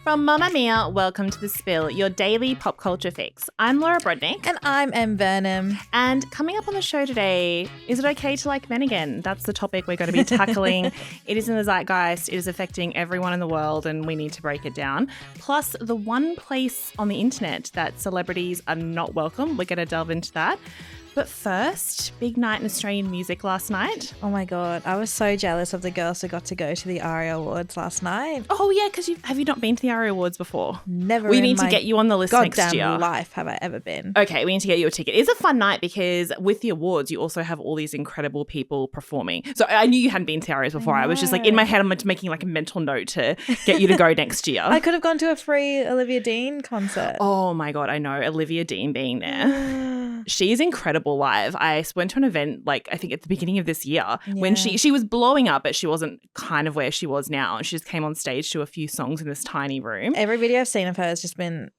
From Mamma Mia, welcome to The Spill, your daily pop culture fix. I'm Laura Brodnick. And I'm Em Burnham. And coming up on the show today, is it okay to like men again? That's the topic we're going to be tackling. It is in the zeitgeist. It is affecting everyone in the world and we need to break it down. Plus, the one place on the internet that celebrities are not welcome. We're going to delve into that. But first, big night in Australian music last night. Oh my God, I was so jealous of the girls who got to go to the ARIA Awards last night. Oh yeah, because have you not been to the ARIA Awards before? Never. We need to get you on the list next year. Goddamn life have I ever been. Okay, we need to get you a ticket. It's a fun night because with the awards, you also have all these incredible people performing. So I knew you hadn't been to ARIAs before. I was just like in my head, I'm making like a mental note to get you to go next year. I could have gone to a free Olivia Dean concert. Oh my God, I know. Olivia Dean being there. She's incredible live. I went to an event like I think at the beginning of this year when she was blowing up, but she wasn't kind of where she was now. She just came on stage to a few songs in this tiny room. Every video I've seen of her has just been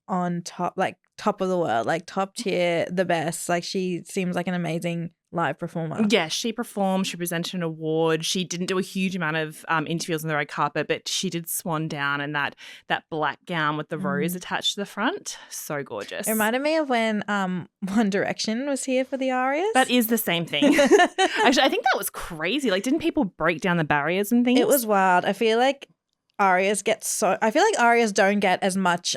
on top, like top of the world, like top tier, the best. Like she seems like an amazing live performer. Yeah, she performed. She presented an award. She didn't do a huge amount of interviews on the red carpet, but she did swan down in that black gown with the rose attached to the front. So gorgeous. It reminded me of when One Direction was here for the ARIAs. That is the same thing. Actually, I think that was crazy. Like, didn't people break down the barriers and things? It was wild. I feel like ARIAs don't get as much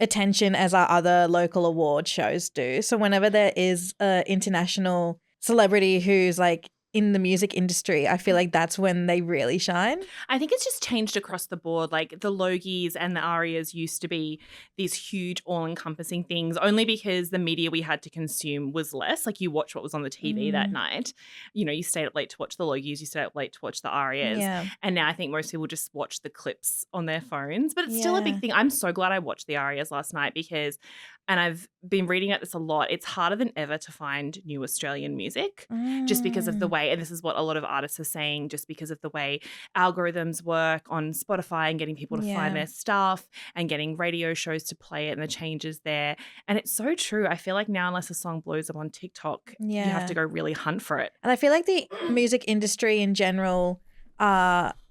attention as our other local award shows do. So whenever there is an international celebrity who's like in the music industry, I feel like that's when they really shine. I think it's just changed across the board. Like the Logies and the ARIAs used to be these huge all-encompassing things only because the media we had to consume was less. Like you watch what was on the TV that night. You know, you stayed up late to watch the Logies, you stayed up late to watch the ARIAs. Yeah. And now I think most people just watch the clips on their phones. But it's still a big thing. I'm so glad I watched the ARIAs last night because, and I've been reading about this a lot, it's harder than ever to find new Australian music just because of the way, and this is what a lot of artists are saying, just because of the way algorithms work on Spotify and getting people to find their stuff and getting radio shows to play it and the changes there. And it's so true. I feel like now unless a song blows up on TikTok, you have to go really hunt for it. And I feel like the music industry in general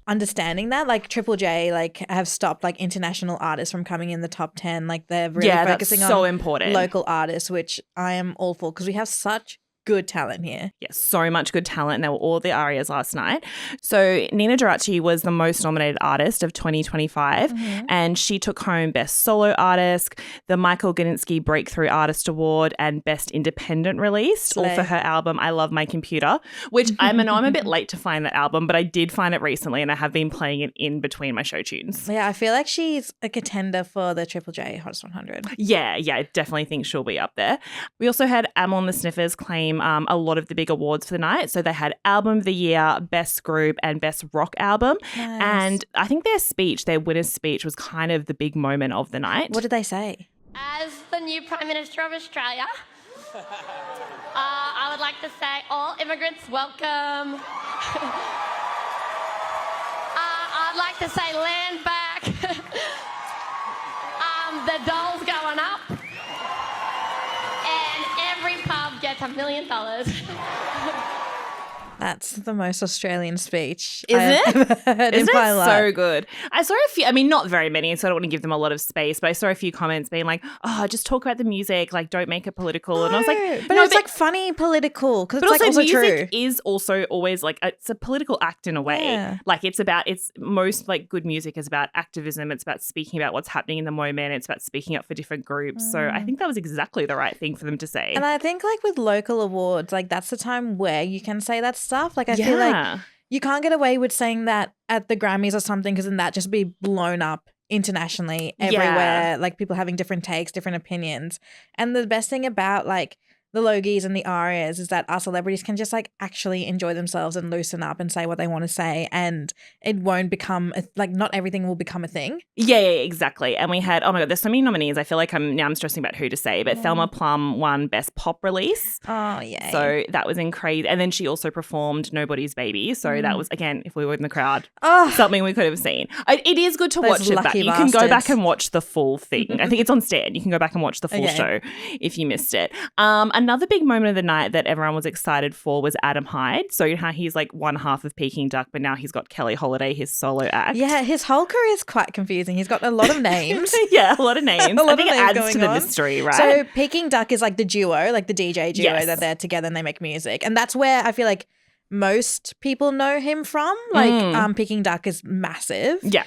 understanding that, like Triple J, like have stopped like international artists from coming in the top 10. Like they're really focusing that's so on important. Local artists, which I am all for because we have such good talent here. Yes, so much good talent. And they were all the ARIAs last night. So Ninajirachi was the most nominated artist of 2025 and she took home Best Solo Artist, the Michael Gudinski Breakthrough Artist Award and Best Independent Release, all for her album I Love My Computer, which I know I'm a bit late to find that album, but I did find it recently and I have been playing it in between my show tunes. Yeah, I feel like she's a contender for the Triple J Hottest 100. Yeah, I definitely think she'll be up there. We also had Amyl and the Sniffers claim a lot of the big awards for the night. So they had Album of the Year, Best Group and Best Rock Album. Nice. And I think their winner's speech was kind of the big moment of the night. What did they say? As the new Prime Minister of Australia, I would like to say all immigrants welcome. I'd like to say land back. The doll's going up. Every pub gets $1 million. That's the most Australian speech Isn't I've ever heard in my life. So good. I saw a few, not very many, so I don't want to give them a lot of space, but I saw a few comments being like, just talk about the music, like don't make it political. No, and I was like, but it's like funny political because it's like also music true. Is also always like, it's a political act in a way. Yeah. Like it's most like good music is about activism. It's about speaking about what's happening in the moment. It's about speaking up for different groups. So I think that was exactly the right thing for them to say. And I think like with local awards, like that's the time where you can say that stuff. Like I feel like you can't get away with saying that at the Grammys or something because then that just be blown up internationally everywhere. Like people having different takes, different opinions. And the best thing about like the Logies and the ARIAs is that our celebrities can just like actually enjoy themselves and loosen up and say what they want to say, and it won't become like not everything will become a thing. Yeah, exactly. And we had, oh my God, there's so many nominees. I feel like I'm stressing about who to say, but Thelma Plum won Best Pop Release. Oh yeah. So that was crazy. And then she also performed Nobody's Baby. So that was, again, if we were in the crowd, something we could have seen. It is good to watch it back. You can go back and watch the full thing. I think it's on Stan. You can go back and watch the full show if you missed it. Another big moment of the night that everyone was excited for was Adam Hyde. So how he's like one half of Peking Duck, but now he's got Kelly Holiday, his solo act. Yeah, his whole career is quite confusing. He's got a lot of names. Yeah, a lot of names. I think it adds to the on. mystery, right? So Peking Duck is like the duo, like the DJ duo that they're together and they make music. And that's where I feel like most people know him from. Like Peking Duck is massive. Yeah.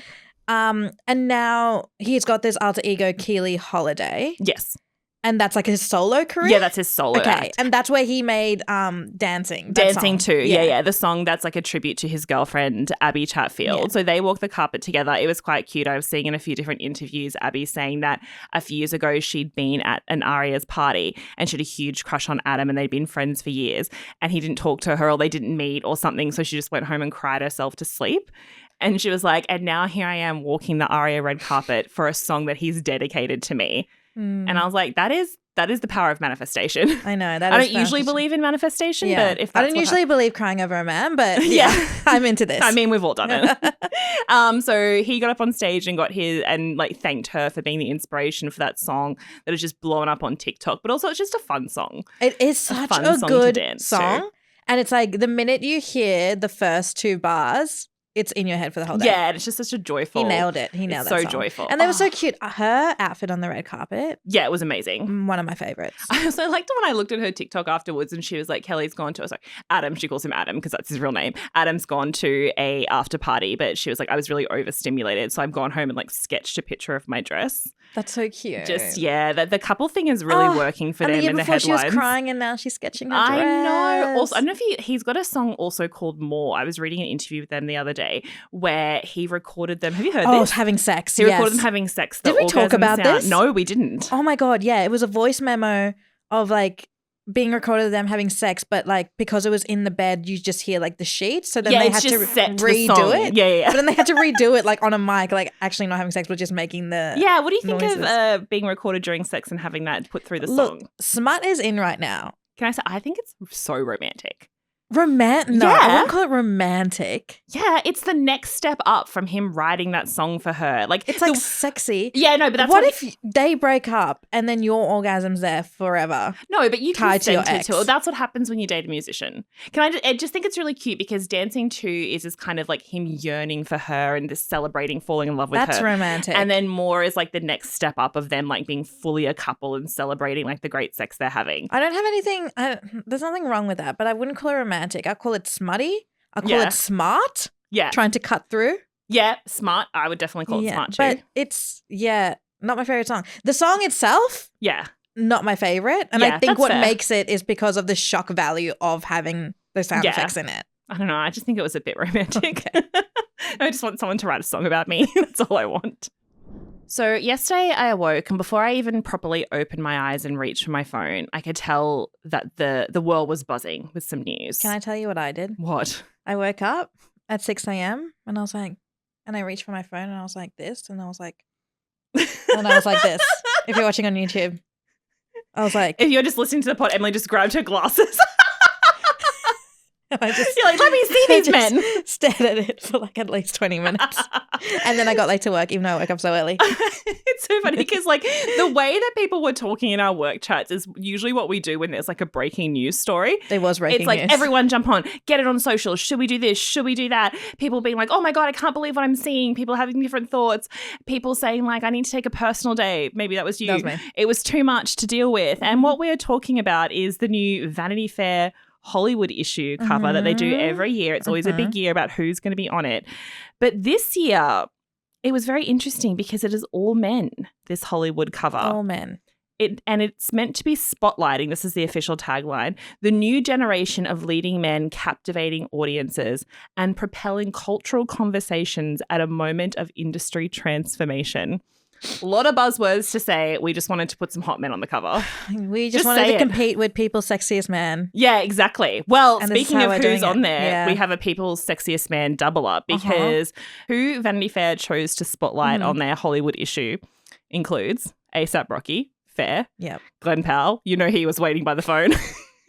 And now he's got this alter ego, Keli Holiday. Yes. And that's like his solo career? Yeah, that's his solo act. And that's where he made Dancing. Dancing too. Yeah. The song that's like a tribute to his girlfriend, Abbie Chatfield. Yeah. So they walked the carpet together. It was quite cute. I was seeing in a few different interviews, Abbie saying that a few years ago she'd been at an ARIA's party and she had a huge crush on Adam and they'd been friends for years and he didn't talk to her or they didn't meet or something. So she just went home and cried herself to sleep. And she was like, and now here I am walking the ARIA red carpet for a song that he's dedicated to me. And I was like, that is the power of manifestation. I know. I don't usually believe in manifestation, but if that's I don't usually believe crying over a man, but yeah, I'm into this. I mean, we've all done it. So he got up on stage and got his and like thanked her for being the inspiration for that song that has just blown up on TikTok. But also, it's just a fun song. It is such a good song, and it's like the minute you hear the first two bars, it's in your head for the whole day. Yeah, and it's just such a joyful. He nailed it. He nailed that so song. Joyful. And they were so cute. Her outfit on the red carpet. Yeah, it was amazing. One of my favorites. I also liked it when I looked at her TikTok afterwards and she was like, Kelly's gone to, Adam, she calls him Adam because that's his real name. Adam's gone to a after party, but she was like, I was really overstimulated. So I've gone home and like sketched a picture of my dress. That's so cute. Just, yeah, the couple thing is really working for them in the headlines. She was crying and now she's sketching her dress. I know. Also, I don't know if he's got a song also called More. I was reading an interview with them the other day where he recorded them. Have you heard this? Oh, having sex. He recorded them having sex. Did we talk about this? No, we didn't. Oh my God. Yeah. It was a voice memo of like being recorded of them having sex, but like because it was in the bed, you just hear like the sheets. So then they had to redo it. Yeah. But then they had to redo it like on a mic, like actually not having sex, but just making the Yeah. What do you noises. think of being recorded during sex and having that put through the song? Look, smut is in right now. Can I say, I think it's so romantic. Romantic? No, I wouldn't call it romantic. Yeah, it's the next step up from him writing that song for her. Like it's like sexy. Yeah, no, but that's what if they break up and then your orgasm's there forever? No, but you tied to your consent ex. to it. That's what happens when you date a musician. I just think it's really cute because Dancing 2 is this kind of like him yearning for her and this celebrating falling in love with her. That's romantic. And then More is like the next step up of them like being fully a couple and celebrating like the great sex they're having. I don't have anything. There's nothing wrong with that, but I wouldn't call it romantic. I call it smutty. I call it smart. Yeah. Trying to cut through. Yeah, smart. I would definitely call it smart too. But it's, not my favorite song. The song itself, not my favorite. And I think what makes it is because of the shock value of having the sound effects in it. I don't know. I just think it was a bit romantic. Okay. I just want someone to write a song about me. That's all I want. So yesterday I awoke and before I even properly opened my eyes and reached for my phone, I could tell that the world was buzzing with some news. Can I tell you what I did? What? I woke up at 6 a.m. and I was like, and I reached for my phone and I was like this and I was like, and I was like this. If you're watching on YouTube, I was like. If you're just listening to the pod, Emily just grabbed her glasses. And I just, you're like, let me see these men. Stared at it for like at least 20 minutes. And then I got late to work, even though I woke up so early. It's so funny because like the way that people were talking in our work chats is usually what we do when there's like a breaking news story. There was breaking news. It's like everyone jump on, get it on social. Should we do this? Should we do that? People being like, oh my God, I can't believe what I'm seeing. People having different thoughts. People saying like, I need to take a personal day. Maybe that was you. That was me. It was too much to deal with. And what we're talking about is the new Vanity Fair Hollywood issue cover that they do every year. It's always a big year about who's going to be on it. But this year, it was very interesting because it is all men, this Hollywood cover. All men. And it's meant to be spotlighting, this is the official tagline, the new generation of leading men captivating audiences and propelling cultural conversations at a moment of industry transformation. A lot of buzzwords to say. We just wanted to put some hot men on the cover. We just wanted to compete with People's Sexiest Man. Yeah, exactly. Well, and speaking of who's on there, we have a People's Sexiest Man double up because who Vanity Fair chose to spotlight on their Hollywood issue includes A$AP Rocky, Fair, Glenn Powell. You know he was waiting by the phone.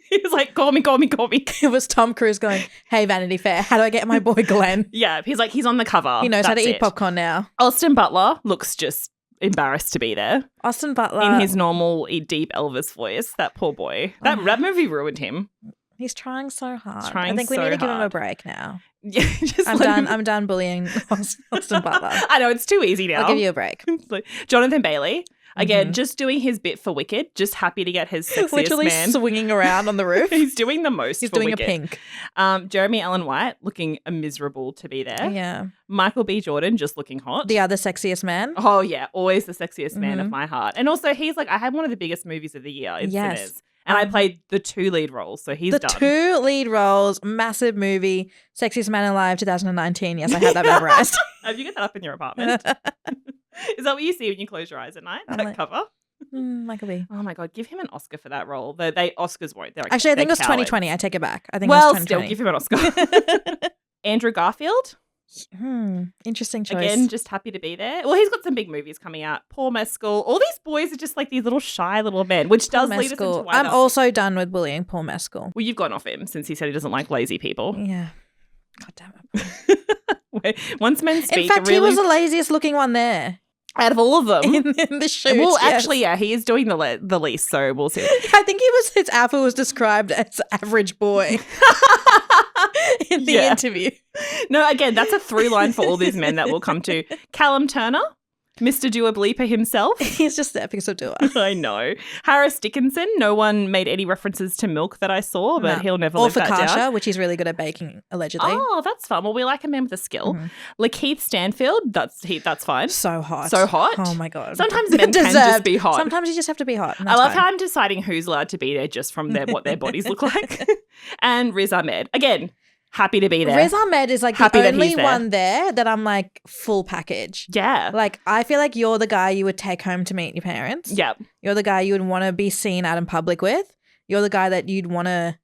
He was like, call me. It was Tom Cruise going, hey, Vanity Fair, how do I get my boy Glenn? Yeah, he's like, he's on the cover. He knows how to eat popcorn now. Austin Butler looks just embarrassed to be there. Austin Butler. In his normal deep Elvis voice. That poor boy. That movie ruined him. He's trying so hard. Trying I think we so need to give him a hard. break now. Yeah, I'm done bullying Austin Butler. I know, it's too easy now. I'll give you a break. Jonathan Bailey. Again, just doing his bit for Wicked, just happy to get his sexiest Literally man. swinging around on the roof. He's doing the most. He's for doing Wicked. a pink. Jeremy Allen White looking miserable to be there. Yeah. Michael B. Jordan just looking hot. The other sexiest man. Oh yeah, always the sexiest man of my heart. And also he's like, I had one of the biggest movies of the year in Sinners. And I played the 2 lead roles, so he's the done. 2 lead roles, massive movie, Sexiest Man Alive 2019. Yes, I had that memorized. Have you got that up in your apartment? Is that what you see when you close your eyes at night? That cover? Michael B. Oh my God, give him an Oscar for that role. Oscars won't. Actually, I think it was 2020. I take it back. I think it well, was 2020. still, give him an Oscar. Andrew Garfield. Interesting choice. Again, just happy to be there. Well, he's got some big movies coming out. Paul Mescal. All these boys are just like these little shy little men, which does lead us into why I'm also done with bullying Paul Mescal. Well, you've gone off him since he said he doeses't like lazy people. Yeah. God damn it. Once men speak, in fact, he was the laziest looking one there. Out of all of them. In the shoot. Well, actually, yeah, he is doing the least, so we'll see. I think his outfit was described as average boy in the interview. No, again, that's a through line for all these men that we'll come to. Callum Turner, Mr. Dua Bleeper himself. He's just the epic of Dua. I know. Harris Dickinson. No one made any references to milk that I saw, but he'll never live that down. Or focaccia, which he's really good at baking, allegedly. Oh, that's fun. Well, we like a man with a skill. Lakeith Stanfield. That's fine. So hot. So hot. Oh my God. Sometimes men can just be hot. Sometimes you just have to be hot. I love how I'm deciding who's allowed to be there just from what their bodies look like. And Riz Ahmed. Again, happy to be there. Riz Ahmed is like happy the only one there that I'm like full package. Yeah. Like I feel like you're the guy you would take home to meet your parents. Yep. You're the guy you would want to be seen out in public with. You're the guy that you'd want to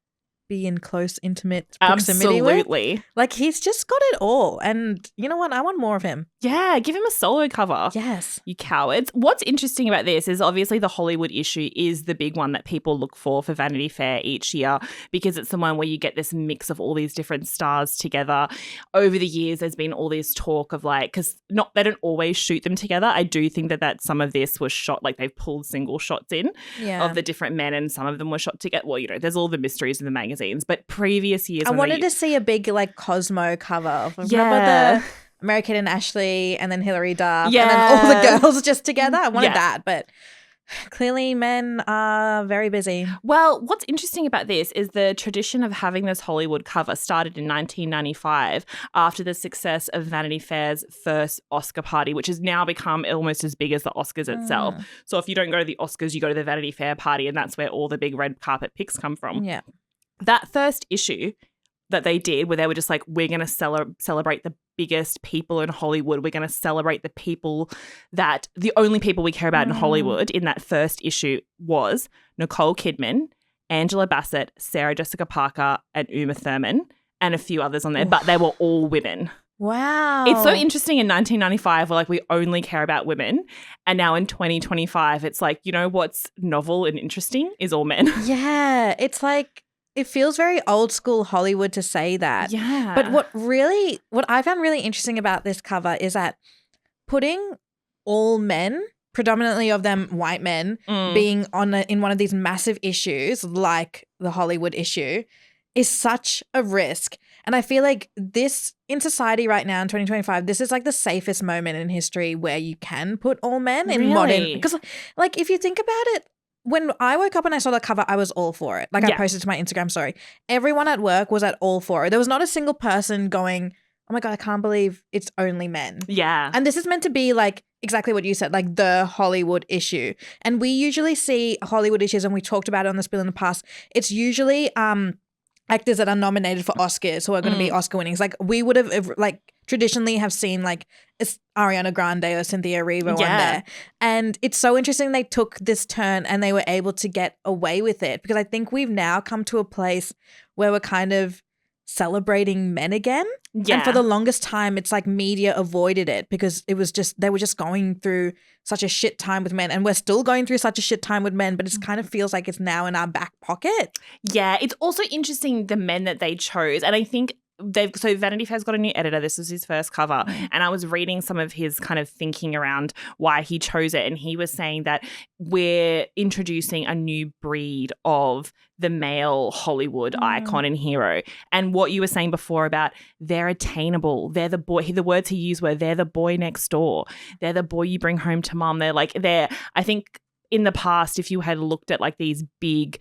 be in close, intimate proximity Absolutely. with. Like he's just got it all. And you know what? I want more of him. Yeah, give him a solo cover. Yes. You cowards. What's interesting about this is obviously the Hollywood issue is the big one that people look for Vanity Fair each year because it's the one where you get this mix of all these different stars together. Over the years, there's been all this talk of like, because they don't always shoot them together. I do think that some of this was shot, like they've pulled single shots in of the different men and some of them were shot together. Well, there's all the mysteries in the magazines, but previous years. I wanted to see a big like Cosmo cover. Remember the Mary-Kate and Ashley and then Hilary Duff and then all the girls just together? I wanted that, but clearly men are very busy. Well, what's interesting about this is the tradition of having this Hollywood cover started in 1995 after the success of Vanity Fair's first Oscar party, which has now become almost as big as the Oscars itself. So if you don't go to the Oscars, you go to the Vanity Fair party and that's where all the big red carpet pics come from. Yeah. That first issue that they did where they were just like, we're going to celebrate the biggest people in Hollywood. We're going to celebrate the only people we care about in Hollywood in that first issue was Nicole Kidman, Angela Bassett, Sarah Jessica Parker, and Uma Thurman, and a few others on there, but they were all women. Wow. It's so interesting in 1995 we're like, we only care about women. And now in 2025, it's like, what's novel and interesting is all men. Yeah. It's like, it feels very old school Hollywood to say that. Yeah. But what I found really interesting about this cover is that putting all men, predominantly of them white men, being in one of these massive issues like the Hollywood issue is such a risk. And I feel like this in society right now in 2025, this is like the safest moment in history where you can put all men in modern. Because like if you think about it, when I woke up and I saw the cover, I was all for it. Like I posted to my Instagram story. Everyone at work was at all for it. There was not a single person going, oh my God, I can't believe it's only men. Yeah. And this is meant to be like exactly what you said, like the Hollywood issue. And we usually see Hollywood issues, and we talked about it on the Spill in the past. It's usually actors that are nominated for Oscars who are going to be Oscar winnings. Like we would have like traditionally have seen like Ariana Grande or Cynthia Erivo on there. And it's so interesting they took this turn and they were able to get away with it, because I think we've now come to a place where we're kind of celebrating men again. Yeah. And for the longest time, it's like media avoided it because it was just, they were just going through such a shit time with men, and we're still going through such a shit time with men, but it kind of feels like it's now in our back pocket. Yeah. It's also interesting the men that they chose. And I think so Vanity Fair's got a new editor. This was his first cover. And I was reading some of his kind of thinking around why he chose it. And he was saying that we're introducing a new breed of the male Hollywood icon and hero. And what you were saying before about they're attainable. They're the boy. The words he used were they're the boy next door. They're the boy you bring home to mum. I think in the past, if you had looked at like these big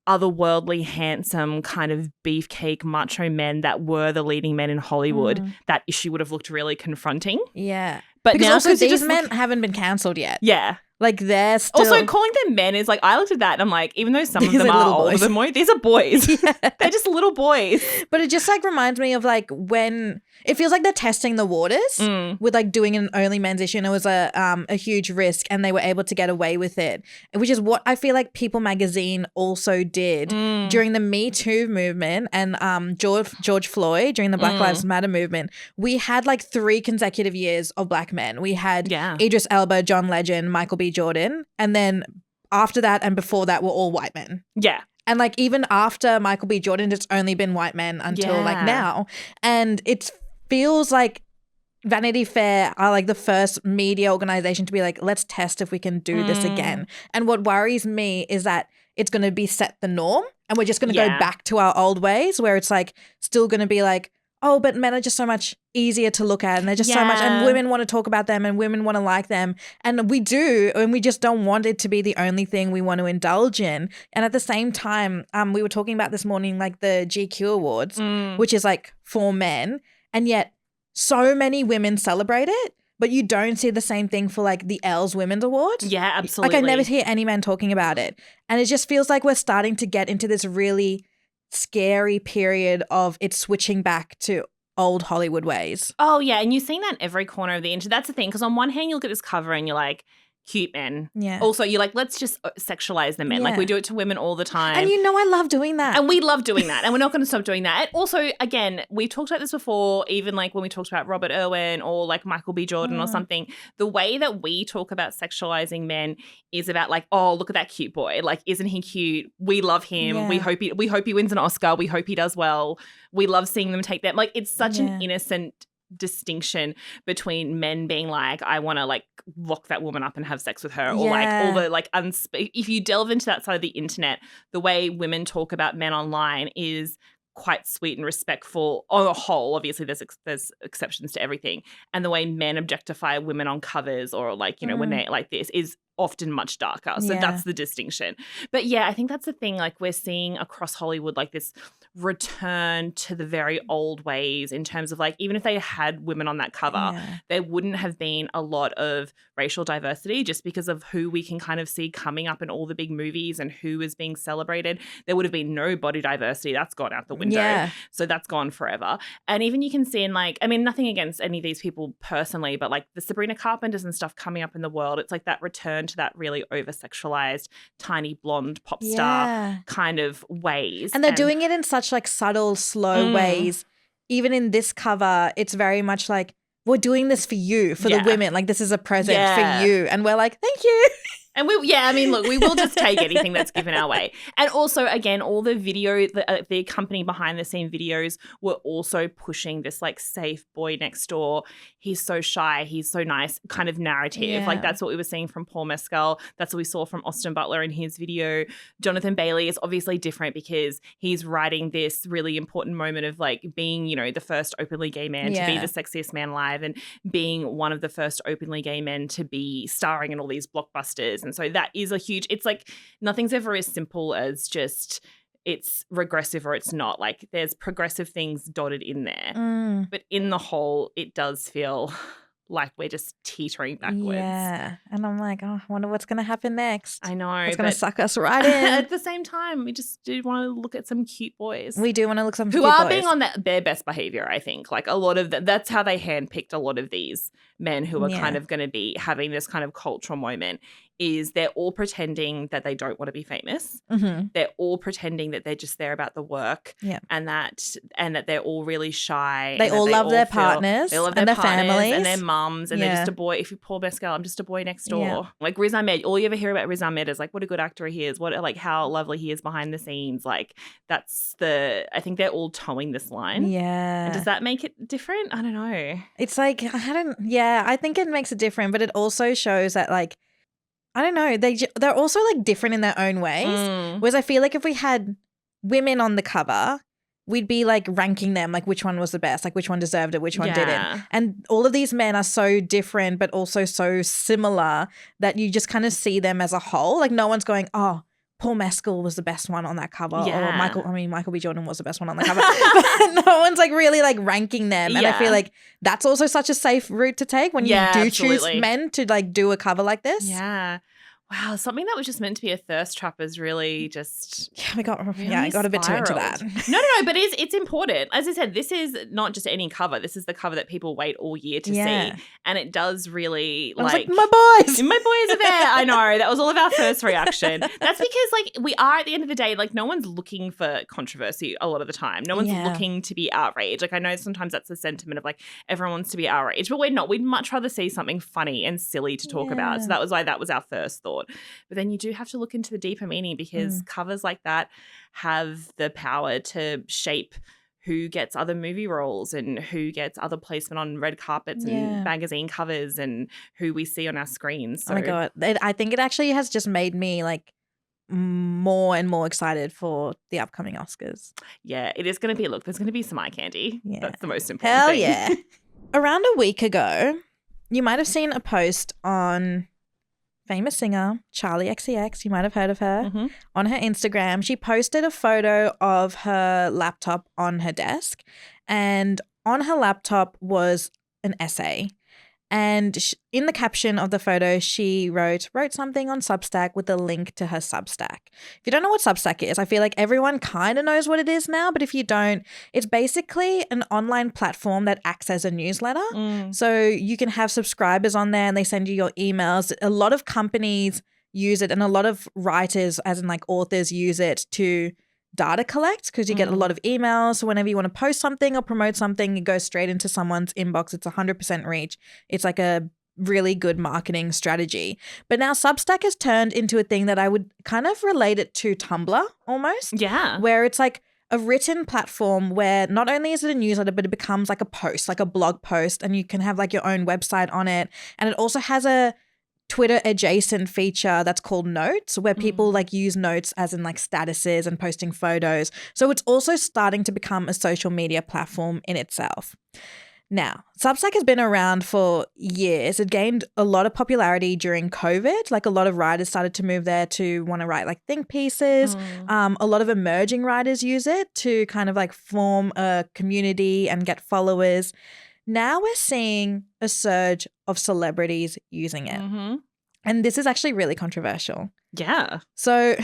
otherworldly, handsome kind of beefcake macho men that were the leading men in Hollywood, that issue would have looked really confronting. Yeah. But because now also these men haven't been cancelled yet. Yeah. Like they're still... Also, calling them men is like, I looked at that and I'm like, even though some of them are older than me, these are boys. Yeah. They're just little boys. But it just like reminds me of like when it feels like they're testing the waters with like doing an only men's issue, and it was a huge risk and they were able to get away with it, which is what I feel like People magazine also did during the Me Too movement and George Floyd during the Black Lives Matter movement. We had like 3 consecutive years of black men. We had Idris Elba, John Legend, Michael B. Jordan, and then after that and before that were all white men. Yeah. And like even after Michael B. Jordan, it's only been white men until like now. And it feels like Vanity Fair are like the first media organization to be like, let's test if we can do this again. And what worries me is that it's going to be set the norm and we're just going to go back to our old ways where it's like still going to be like, oh, but men are just so much easier to look at and they're just so much, and women want to talk about them and women want to like them. And we do, and we just don't want it to be the only thing we want to indulge in. And at the same time, we were talking about this morning, like the GQ Awards, which is like for men, and yet so many women celebrate it, but you don't see the same thing for like the Els Women's Awards. Yeah, absolutely. Like I never hear any men talking about it. And it just feels like we're starting to get into this really scary period of it switching back to old Hollywood ways. Oh, yeah. And you're seeing that in every corner of the internet. That's the thing. Because on one hand, you look at this cover and you're like, cute men. Yeah. Also, you're like, let's just sexualize the men. Like we do it to women all the time. And you know I love doing that. And we love doing that. And we're not going to stop doing that. And also, again, we've talked about this before, even like when we talked about Robert Irwin or like Michael B. Jordan or something. The way that we talk about sexualizing men is about like, oh, look at that cute boy. Like, isn't he cute? We love him. Yeah. We hope he wins an Oscar. We hope he does well. We love seeing them take that. Like, it's such an innocent distinction between men being like, I want to like lock that woman up and have sex with her, or like all the like if you delve into that side of the internet, the way women talk about men online is quite sweet and respectful on a whole. Obviously there's exceptions to everything, and the way men objectify women on covers or like, you know, when they like this is often much darker. So that's the distinction. But yeah, I think that's the thing, like we're seeing across Hollywood like this return to the very old ways in terms of like, even if they had women on that cover, there wouldn't have been a lot of racial diversity just because of who we can kind of see coming up in all the big movies and who is being celebrated. There would have been no body diversity. That's gone out the window. Yeah. So that's gone forever. And even you can see in like, I mean, nothing against any of these people personally, but like the Sabrina Carpenters and stuff coming up in the world, it's like that return to that really over-sexualized, tiny blonde pop star kind of ways. And they're doing it in such like subtle, slow ways. Even in this cover, it's very much like, we're doing this for you, for the women. Like, this is a present for you. And we're like, thank you. And I mean, look, we will just take anything that's given our way. And also, again, all the video, the company behind the scene videos were also pushing this like safe boy next door. He's so shy. He's so nice kind of narrative. Yeah. Like that's what we were seeing from Paul Mescal. That's what we saw from Austin Butler in his video. Jonathan Bailey is obviously different because he's writing this really important moment of like being, you know, the first openly gay man to be the sexiest man alive and being one of the first openly gay men to be starring in all these blockbusters. And so that is a huge, it's like nothing's ever as simple as just it's regressive or it's not. Like there's progressive things dotted in there. But in the whole, it does feel like we're just teetering backwards. Yeah. And I'm like, oh, I wonder what's going to happen next. I know. It's going to suck us right in. At the same time, we just do want to look at some cute boys. We do want to look at some cute boys. Who are being on their best behavior, I think. Like a lot of that's how they handpicked a lot of these men who are kind of going to be having this kind of cultural moment is they're all pretending that they don't want to be famous. Mm-hmm. They're all pretending that they're just there about the work, and that they're all really shy. They all love their partners, they love and their their partners families and their mums, and they're just a boy. If you poor best girl, I'm just a boy next door. Yeah. Like Riz Ahmed, all you ever hear about Riz Ahmed is like what a good actor he is, how lovely he is behind the scenes. Like I think they're all towing this line. Yeah. And does that make it different? I don't know. It's like I think it makes it different, but it also shows that like I don't know, they're also like different in their own ways. Whereas I feel like if we had women on the cover, we'd be like ranking them, like which one was the best, like which one deserved it, which one didn't. And all of these men are so different, but also so similar that you just kind of see them as a whole. Like no one's going, oh, Paul Mescal was the best one on that cover, or Michael B. Jordan was the best one on the cover. But no one's like really like ranking them. And I feel like that's also such a safe route to take when you do choose men to like do a cover like this. Yeah. Wow, something that was just meant to be a thirst trap is really just I got a bit too into that. No, but it's important. As I said, this is not just any cover. This is the cover that people wait all year to see, and it does really I was like my boys are there. I know that was all of our first reaction. That's because like we are at the end of the day, like no one's looking for controversy a lot of the time. No one's looking to be outraged. Like I know sometimes that's the sentiment of like everyone wants to be outraged, but we're not. We'd much rather see something funny and silly to talk about. So that was why that was our first thought. But then you do have to look into the deeper meaning because covers like that have the power to shape who gets other movie roles and who gets other placement on red carpets and magazine covers and who we see on our screens. So. Oh my God. I think it actually has just made me like more and more excited for the upcoming Oscars. Yeah, it is going to be, there's going to be some eye candy. Yeah. That's the most important thing. Hell yeah. Around a week ago, you might have seen a post on famous singer Charli XCX, you might have heard of her, on her Instagram. She posted a photo of her laptop on her desk, and on her laptop was an essay. And in the caption of the photo, she wrote something on Substack with a link to her Substack. If you don't know what Substack is, I feel like everyone kind of knows what it is now, but if you don't, it's basically an online platform that acts as a newsletter. So you can have subscribers on there and they send you your emails. A lot of companies use it and a lot of writers, as in like authors, use it to data collect because you get a lot of emails. So whenever you want to post something or promote something, it goes straight into someone's inbox. It's 100% reach. It's like a really good marketing strategy. But now Substack has turned into a thing that I would kind of relate it to Tumblr almost. Yeah. Where it's like a written platform where not only is it a newsletter, but it becomes like a post, like a blog post, and you can have like your own website on it. And it also has a Twitter adjacent feature that's called Notes, where people like use notes as in like statuses and posting photos. So it's also starting to become a social media platform in itself. Now, Substack has been around for years. It gained a lot of popularity during COVID. Like a lot of writers started to move there to want to write like think pieces. A lot of emerging writers use it to kind of like form a community and get followers. Now we're seeing a surge of celebrities using it. And this is actually really controversial. Yeah. So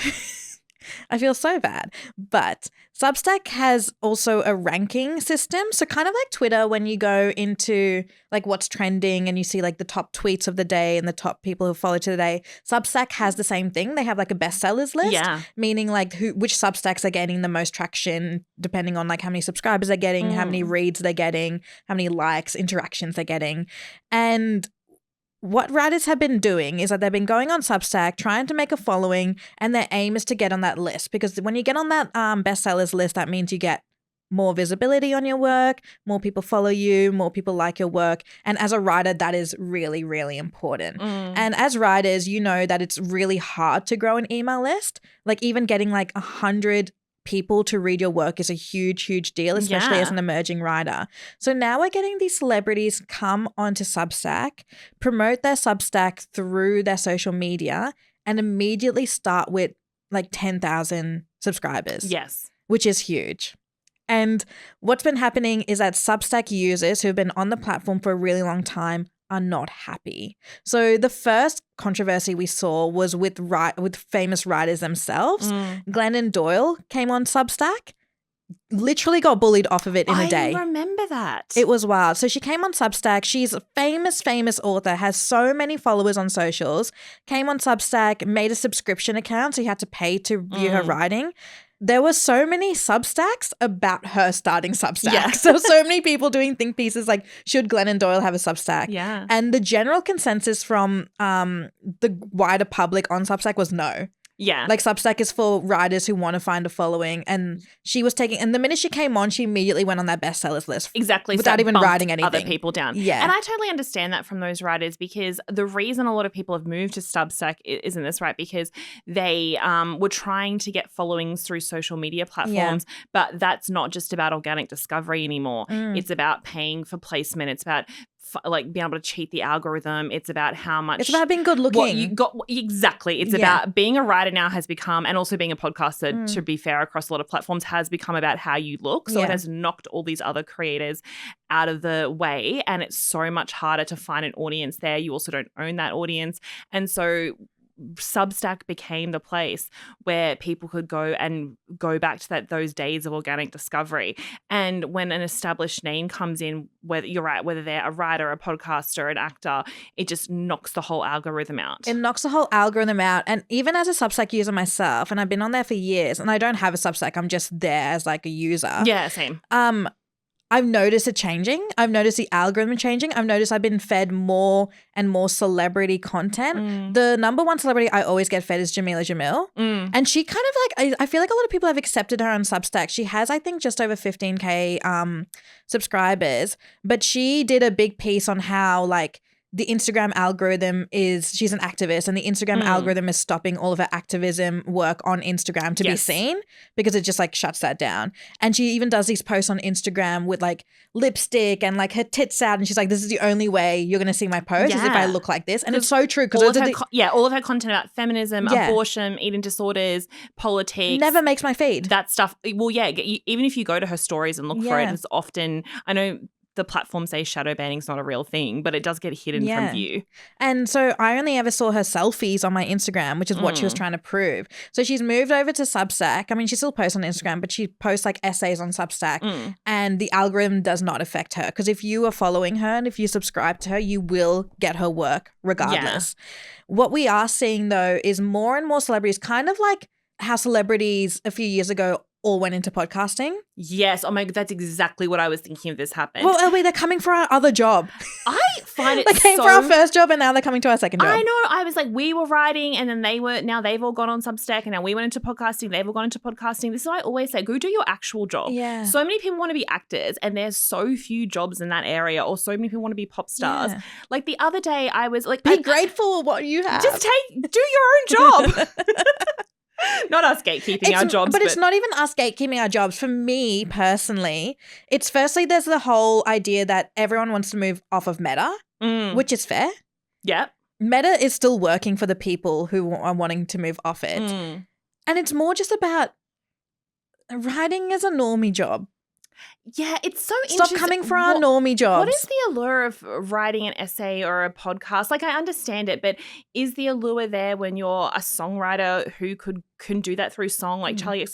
I feel so bad. But Substack has also a ranking system. So kind of like Twitter, when you go into like what's trending and you see like the top tweets of the day and the top people who follow today, Substack has the same thing. They have like a bestsellers list, meaning like which Substacks are getting the most traction depending on like how many subscribers they're getting, how many reads they're getting, how many likes, interactions they're getting. And what writers have been doing is that they've been going on Substack, trying to make a following, and their aim is to get on that list. Because when you get on that bestsellers list, that means you get more visibility on your work, more people follow you, more people like your work. And as a writer, that is really, really important. And as writers, you know that it's really hard to grow an email list. Like even getting like 100 people to read your work is a huge, huge deal, especially as an emerging writer. So now we're getting these celebrities come onto Substack, promote their Substack through their social media, and immediately start with like 10,000 subscribers. Yes. Which is huge. And what's been happening is that Substack users who have been on the platform for a really long time are not happy. So the first controversy we saw was with famous writers themselves. Glennon Doyle came on Substack literally got bullied off of it in a day. I remember that. It was wild. So she came on Substack. She's a famous author, has so many followers on socials, came on Substack, made a subscription account, so you had to pay to view her writing. There were so many Substacks about her starting Substack. Yeah. So many people doing think pieces like, should Glennon Doyle have a Substack? Yeah. And the general consensus from the wider public on Substack was no. Yeah. Like Substack is for writers who want to find a following, and she was taking, and the minute she came on, she immediately went on that bestsellers list. Exactly. Without so even bumped writing anything. other people down. Yeah. And I totally understand that from those writers, because the reason a lot of people have moved to Substack isn't this, right? Because they were trying to get followings through social media platforms, but that's not just about organic discovery anymore. It's about paying for placement. It's about like being able to cheat the algorithm. It's about how much. It's about being good looking. What you got exactly. It's about being a writer now has become, and also being a podcaster. To be fair, across a lot of platforms, has become about how you look. So it has knocked all these other creators out of the way, and it's so much harder to find an audience there. You also don't own that audience, and so Substack became the place where people could go back to those days of organic discovery. And when an established name comes in, whether they're a writer, a podcaster, an actor, it just knocks the whole algorithm out. It knocks the whole algorithm out. And even as a Substack user myself, and I've been on there for years, and I don't have a Substack, I'm just there as like a user. Yeah, same. I've noticed it changing. I've noticed the algorithm changing. I've noticed I've been fed more and more celebrity content. The number one celebrity I always get fed is Jamil. And she kind of like, I feel like a lot of people have accepted her on Substack. She has, I think, just over 15K subscribers. But she did a big piece on how like the Instagram algorithm she's an activist, and the Instagram algorithm is stopping all of her activism work on Instagram to be seen, because it just like shuts that down. And she even does these posts on Instagram with like lipstick and like her tits out, and she's like, this is the only way you're going to see my post is if I look like this. And it's so true, because all of her content about feminism, abortion, eating disorders, politics never makes my feed. That stuff. Well, even if you go to her stories and look for it, it's often, I know the platforms say shadow banning is not a real thing, but it does get hidden from view. And so I only ever saw her selfies on my Instagram, which is what she was trying to prove. So she's moved over to Substack. I mean, she still posts on Instagram, but she posts like essays on Substack, and the algorithm does not affect her, because if you are following her and if you subscribe to her, you will get her work regardless. What we are seeing though is more and more celebrities, kind of like how celebrities a few years ago all went into podcasting. Yes. Oh my God, that's exactly what I was thinking if this happened. Well, Elby, they're coming for our other job. I find it They came for our first job, and now they're coming to our second job. I know. I was like, we were writing, and then now they've all gone on Substack, and now we went into podcasting. They've all gone into podcasting. This is what I always say, go do your actual job. Yeah. So many people want to be actors, and there's so few jobs in that area, or so many people want to be pop stars. Yeah. Like the other day I was like, be grateful what you have. Just do your own job. Not us gatekeeping our jobs. But it's not even us gatekeeping our jobs. For me personally, it's firstly there's the whole idea that everyone wants to move off of Meta, which is fair. Yeah. Meta is still working for the people who are wanting to move off it. And it's more just about writing as a normie job. Yeah, it's so interesting. Stop coming for our normie jobs. What is the allure of writing an essay or a podcast? Like, I understand it, but is the allure there when you're a songwriter who can do that through song? Like Charli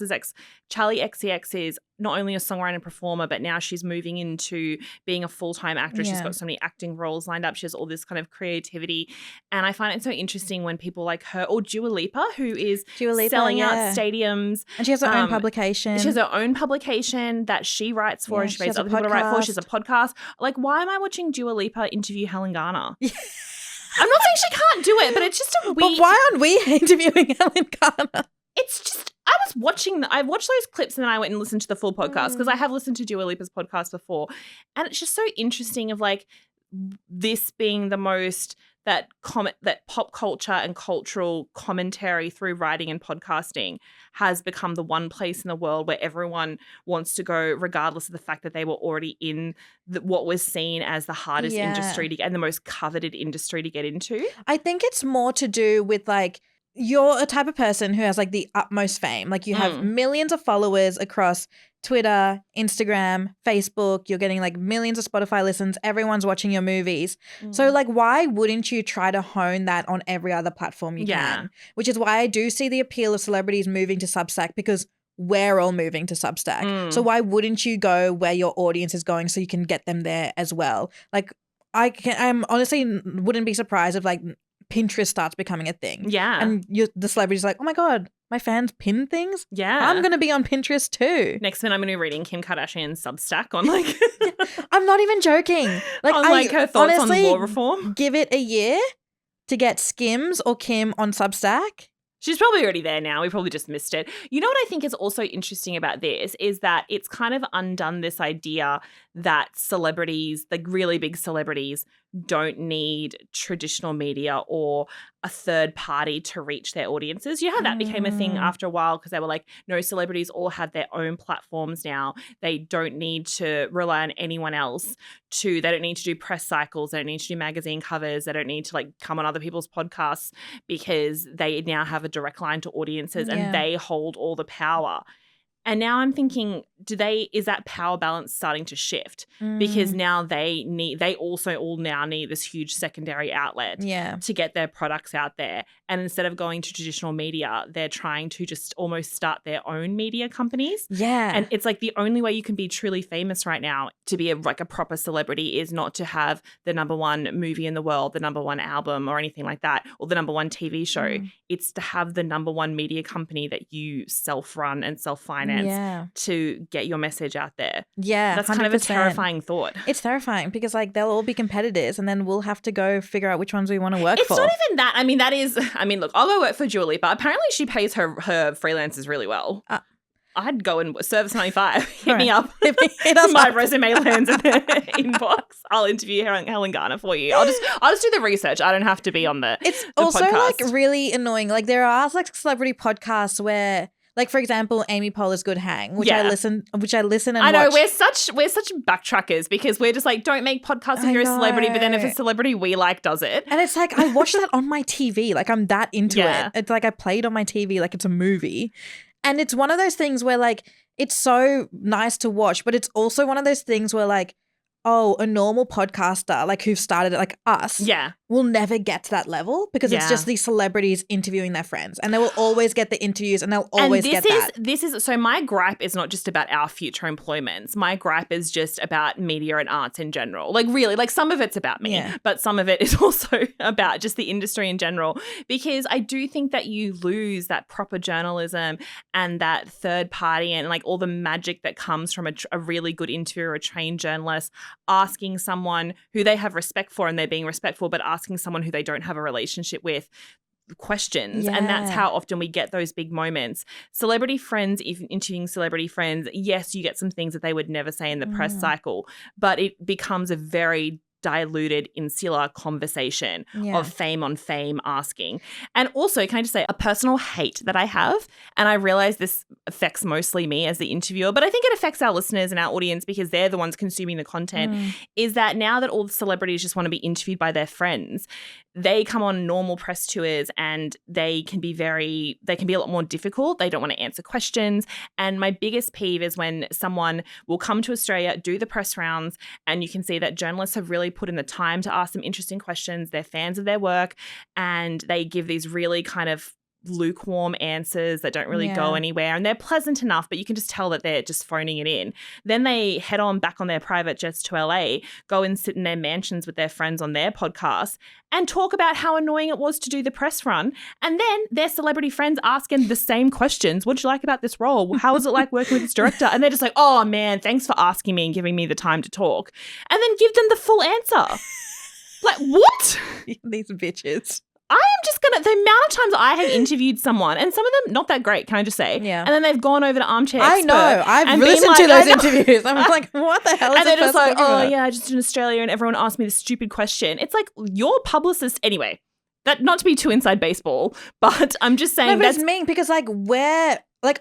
XCX is not only a songwriter and performer, but now she's moving into being a full-time actress. She's got so many acting roles lined up. She has all this kind of creativity. And I find it so interesting when people like her, or Dua Lipa, who is selling out stadiums. And she has her own publication. She has her own publication that she writes for, and she pays other people to write for. She has a podcast. Like, why am I watching Dua Lipa interview Helen Garner? I'm not saying she can't do it, but it's just a weird... But why aren't we interviewing Helen Garner? It's just... I watched those clips, and then I went and listened to the full podcast, because I have listened to Dua Lipa's podcast before. And it's just so interesting of like this being the most... that pop culture and cultural commentary through writing and podcasting has become the one place in the world where everyone wants to go, regardless of the fact that they were already in what was seen as the hardest industry and the most coveted industry to get into. I think it's more to do with like, you're a type of person who has like the utmost fame. Like you have millions of followers across Twitter, Instagram, Facebook. You're getting like millions of Spotify listens. Everyone's watching your movies. So like, why wouldn't you try to hone that on every other platform you can? Which is why I do see the appeal of celebrities moving to Substack, because we're all moving to Substack. So why wouldn't you go where your audience is going so you can get them there as well? Like I'm honestly wouldn't be surprised if like Pinterest starts becoming a thing. Yeah. And the celebrities are like, oh my God, my fans pin things? Yeah. I'm going to be on Pinterest too. Next minute, I'm going to be reading Kim Kardashian's Substack on like... I'm not even joking. Like, on like her thoughts on law reform. Give it a year to get Skims or Kim on Substack. She's probably already there now. We probably just missed it. You know what I think is also interesting about this is that it's kind of undone this idea that celebrities, like really big celebrities, don't need traditional media or a third party to reach their audiences. You know how that became a thing after a while because they were like, no, celebrities all have their own platforms now. They don't need to rely on anyone else they don't need to do press cycles. They don't need to do magazine covers. They don't need to like come on other people's podcasts because they now have a direct line to audiences and they hold all the power. And now I'm thinking, is that power balance starting to shift? Because now they also all now need this huge secondary outlet to get their products out there. And instead of going to traditional media, they're trying to just almost start their own media companies. Yeah. And it's like the only way you can be truly famous right now to be a proper celebrity is not to have the number one movie in the world, the number one album or anything like that, or the number one TV show. It's to have the number one media company that you self-run and self-finance to get your message out there. Yeah, that's 100%. Kind of a terrifying thought. It's terrifying because like they'll all be competitors and then we'll have to go figure out which ones we want to work for. It's not even that. I mean, look, I'll go work for Dua Lipa. Apparently she pays her freelancers really well. I'd go and Service 95. Hit me up. Hit us My resume lands in the inbox. I'll interview Helen Garner for you. I'll just do the research. I don't have to be on the It's the also podcast. like really annoying. Like there are like celebrity podcasts where like, for example, Amy Poehler's Good Hang, which I listen and I know, watch. we're such backtrackers because we're just like, don't make podcasts if you're a celebrity, but then if a celebrity we like does it. And it's like, I watch that on my TV. Like, I'm that into it. It's like I played on my TV like it's a movie. And it's one of those things where like, it's so nice to watch, but it's also one of those things where like, oh, a normal podcaster, like who've started it, like us, will never get to that level because it's just these celebrities interviewing their friends and they will always get the interviews and they'll always get that. So my gripe is not just about our future employments. My gripe is just about media and arts in general. Like really, like some of it's about me, but some of it is also about just the industry in general because I do think that you lose that proper journalism and that third party and like all the magic that comes from a really good interviewer or a trained journalist asking someone who they have respect for and they're being respectful, but asking someone who they don't have a relationship with questions. And that's how often we get those big moments. Celebrity friends, even interviewing celebrity friends, yes, you get some things that they would never say in the press cycle, but it becomes a very diluted, insular conversation of fame on fame asking. And also, can I just say a personal hate that I have, and I realize this affects mostly me as the interviewer, but I think it affects our listeners and our audience because they're the ones consuming the content, is that now that all the celebrities just want to be interviewed by their friends, they come on normal press tours and they can be a lot more difficult. They don't want to answer questions. And my biggest peeve is when someone will come to Australia, do the press rounds, and you can see that journalists have really put in the time to ask them interesting questions. They're fans of their work and they give these really kind of lukewarm answers that don't really go anywhere, and they're pleasant enough, but you can just tell that they're just phoning it in. Then they head on back on their private jets to LA, go and sit in their mansions with their friends on their podcast and talk about how annoying it was to do the press run. And then their celebrity friends asking the same questions. What did you like about this role? How was it like working with this director? And they're just like, oh man, thanks for asking me and giving me the time to talk. And then give them the full answer. Like, what? These bitches. I am just going to, the amount of times I have interviewed someone, and some of them not that great, can I just say? Yeah. And then they've gone over to Armchair Expert. I know. I've listened to those interviews. I'm like, what the hell is and they're just like, oh, about? yeah, just in Australia, and everyone asked me this stupid question. It's like, your publicist, anyway, that not to be too inside baseball, but I'm just saying that's mean because like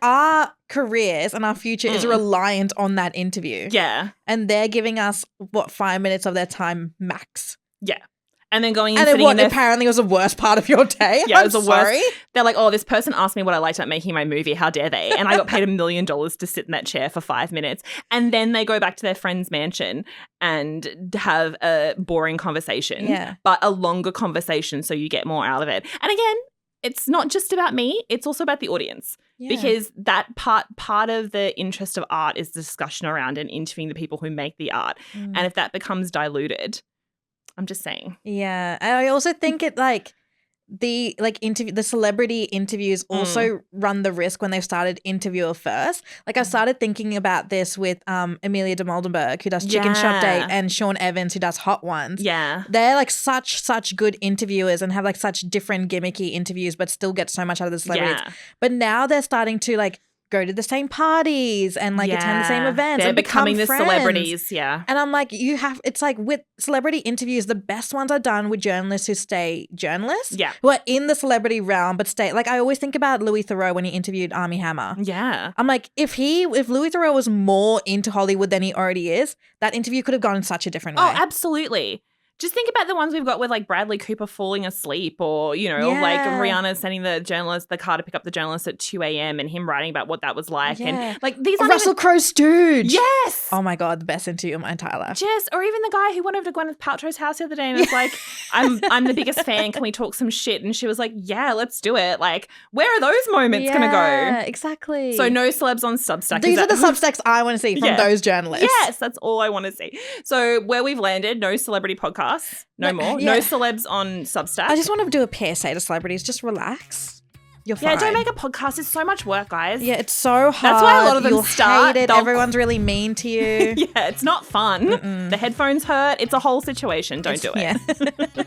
our careers and our future is reliant on that interview. Yeah. And they're giving us, 5 minutes of their time max. Yeah. And then going in and sitting then in their apparently was the worst part of your day. Yeah, I'm it was the sorry. worst. They're like, oh, this person asked me what I liked about making my movie. How dare they? And I got paid $1 million to sit in that chair for 5 minutes. And then they go back to their friend's mansion and have a boring conversation, but a longer conversation so you get more out of it. And again, it's not just about me. It's also about the audience. because that part of the interest of art is discussion around and interviewing the people who make the art. And if that becomes diluted, I'm just saying. Yeah. And I also think it the celebrity interviews also run the risk when they've started interviewer first. Like I've started thinking about this with Amelia de Moldenberg, who does Chicken Shop Date, and Sean Evans, who does Hot Ones. Yeah. They're like such good interviewers and have like such different gimmicky interviews but still get so much out of the celebrities. Yeah. But now they're starting to like go to the same parties and like attend the same events. They're and becoming the friends. celebrities, yeah. And I'm like, it's like with celebrity interviews, the best ones are done with journalists who stay journalists. Yeah. Who are in the celebrity realm but stay, like I always think about Louis Theroux when he interviewed Armie Hammer. Yeah. I'm like, if Louis Theroux was more into Hollywood than he already is, that interview could have gone in such a different way. Oh, absolutely. Just think about the ones we've got with like Bradley Cooper falling asleep or, you know, like Rihanna sending the car to pick up the journalist at 2 a.m. and him writing about what that was like. Yeah. And like these are Russell Crowe stooge. Yes. Oh my God, the best interview of my entire life. Or even the guy who went over to Gwyneth Paltrow's house the other day and was like, I'm the biggest fan. Can we talk some shit? And she was like, yeah, let's do it. Like, where are those moments going to go? Yeah, exactly. So no celebs on Substack. These are the Substacks I want to see from those journalists. Yes, that's all I want to see. So where we've landed, no celebrity podcasts. No more. Yeah. No celebs on Substack. I just want to do a PSA to celebrities. Just relax. You're fine. Yeah, don't make a podcast. It's so much work, guys. Yeah, it's so hard. That's why a lot of them You'll start. hate it. Everyone's really mean to you. Yeah, it's not fun. The headphones hurt. It's a whole situation. Don't do it. Yeah.